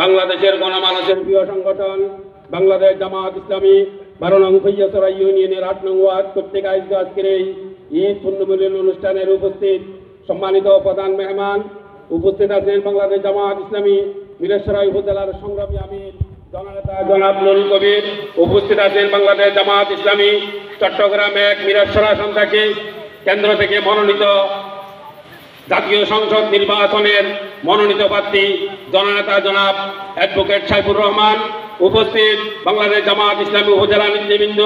বাংলাদেশের গণমানুষের প্রিয় সংগঠন বাংলাদেশ জামাত ইসলামী 12 নং খৈয়াছড়া ইউনিয়নের 8 নং ওয়ার্ড কর্তৃক আয়োজিত আজকের এই ঈদ পুণ্যমিলন অনুষ্ঠানের উপস্থিত সম্মানিত প্রধান মেহমান উপস্থিত আছেন বাংলাদেশ জামাত ইসলামী মিরসরাই উপজেলার সংগ্রামী আমির জননেতা জনাব নুরুল কবির। উপস্থিত আছেন বাংলাদেশ জামাত ইসলামী চট্টগ্রাম 1 মিরসরা আসন থেকে কেন্দ্র থেকে মনোনীত জাতীয় সংসদ নির্বাচনের মনোনীত প্রার্থী জননেতা জনাব অ্যাডভোকেট সাইফুর রহমান। উপস্থিত বাংলাদেশ জামাত ইসলামী উপজেলা নেতৃবৃন্দ,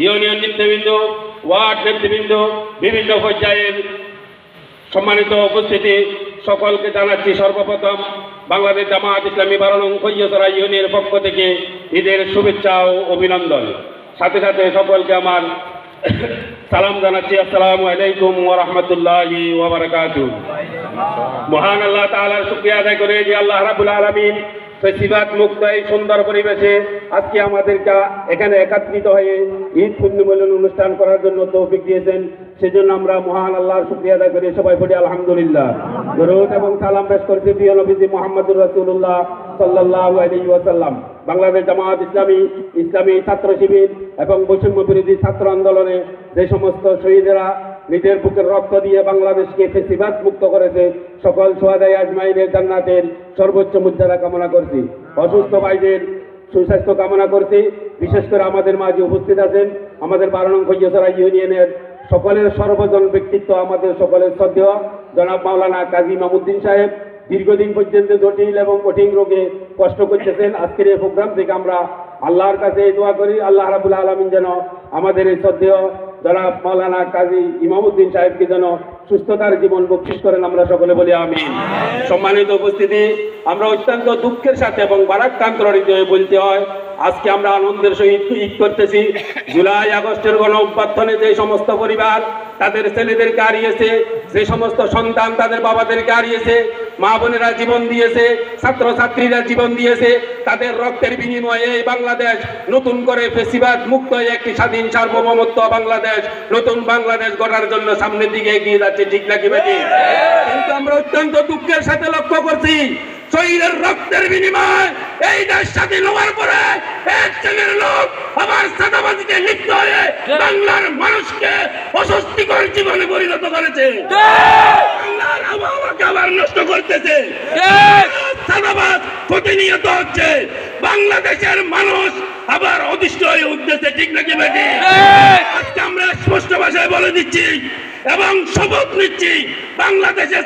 ইউনিয়ন নেতৃবৃন্দ, ওয়ার্ড নেতৃবৃন্দ, বিভিন্ন পর্যায়ের সম্মানিত উপস্থিতি সকলকে জানাচ্ছি সর্বপ্রথম বাংলাদেশ জামাত ইসলামী 12 নং খৈয়াছড়া ইউনিয়নের পক্ষ থেকে ঈদের শুভেচ্ছা ও অভিনন্দন। সাথে সাথে সকলকে আমার সালাম জানাচ্ছি, আসসালামু আলাইকুম ওয়া রাহমাতুল্লাহি ওয়া বারাকাতুহু। মহান আল্লাহ তাআলার শুকরিয়া আদায় করে যে আল্লাহ রাব্বুল আলামিন ফেসিবাদ মুক্ত এই সুন্দর পরিবেশে আজকে আমাদেরকে এখানে একত্রিত হয়ে ঈদ পুণ্যমিলন অনুষ্ঠান করার জন্য তৌফিক দিয়েছেন, সেজন্য আমরা মহান আল্লাহর শুকরিয়া আদায় করি। সবাই পড়ি আলহামদুলিল্লাহ। দরুদ এবং সালাম পেশ করছি প্রিয় নবীজি মুহাম্মদুর রাসূলুল্লাহ সাল্লাল্লাহু আলাইহি ওয়াসাল্লাম। বাংলাদেশ জামাত ইসলামী, ইসলামী ছাত্র শিবির এবং বৈষম্য বিরোধী ছাত্র আন্দোলনে যে সমস্ত শহীদেরা নিজের বুকের রক্ত দিয়ে বাংলাদেশকে ফেসিবাদ মুক্ত করেছে, সকল সোহাদায়ে আজমাইনের জান্নাতের সর্বোচ্চ মর্যাদা কামনা করছি। অসুস্থ ভাইদের সুস্বাস্থ্য কামনা করছি। বিশেষ করে আমাদের মাঝে উপস্থিত আছেন আমাদের 12 নং খৈয়াছড়া ইউনিয়নের সকলের সর্বজন ব্যক্তিত্ব, আমাদের সকলের শ্রদ্ধেয় জনাব মাওলানা কাজী ইমামউদ্দিন সাহেব। দীর্ঘদিন পর্যন্ত জটিল এবং কঠিন রোগে কষ্ট করতেছেন। আজকের এই প্রোগ্রাম থেকে আমরা আল্লাহর কাছে দোয়া করি আল্লাহ রাব্বুল আলামিন যেন আমাদের এই শ্রদ্ধেয় জনাব মাওলানা কাজী ইমামউদ্দিন সাহেবকে যেন সুস্থতার জীবন বকশিশ করেন, আমরা সকলে বলি আমিন। সম্মানিত উপস্থিতি, আমরা অত্যন্ত দুঃখের সাথে এবং ভারাক্রান্ত হৃদয়ে বলতে হয় আজকে আমরা আনন্দের সহিত ঈদ করতেছি। জুলাই আগস্টের গণ অভ্যুত্থানে যে সমস্ত পরিবার তাদের ছেলেদেরকে হারিয়েছে, যে সমস্ত সন্তান তাদের বাবাদেরকে হারিয়েছে, মা বোনেরা জীবন দিয়েছে, ছাত্র ছাত্রীরা জীবন দিয়েছে, তাদের রক্তের বিনিময়ে এই বাংলাদেশ নতুন করে ফেসিবাদ মুক্ত হয়ে একটি স্বাধীন সার্বভৌমত্ব বাংলাদেশ, নতুন বাংলাদেশ গড়ার জন্য সামনের দিকে এগিয়ে যাচ্ছে, ঠিক নাকি বেটি? কিন্তু আমরা অত্যন্ত দুঃখের সাথে লক্ষ্য করছি শহীদের রক্তের বিনিময়ে এই দেশ স্বাধীন হওয়ার পরে এক শ্রেণীর লোক আবার চাঁদাবাজিতে লিপ্ত হয়ে বাংলার মানুষকে অস্বস্তিকর জীবনে পরিণত করেছে, বাংলার আবহাওয়াকে আবার নষ্ট করতেছে, চাঁদাবাজ প্রতিনিয়ত হচ্ছে, বাংলাদেশের মানুষ আবার অতিষ্ঠ হয়ে উঠতেছে, ঠিক নাকি বেটি? আজকে আমরা স্পষ্ট ভাষায় বলে দিচ্ছি এবং শপথ নিচ্ছি বাংলাদেশের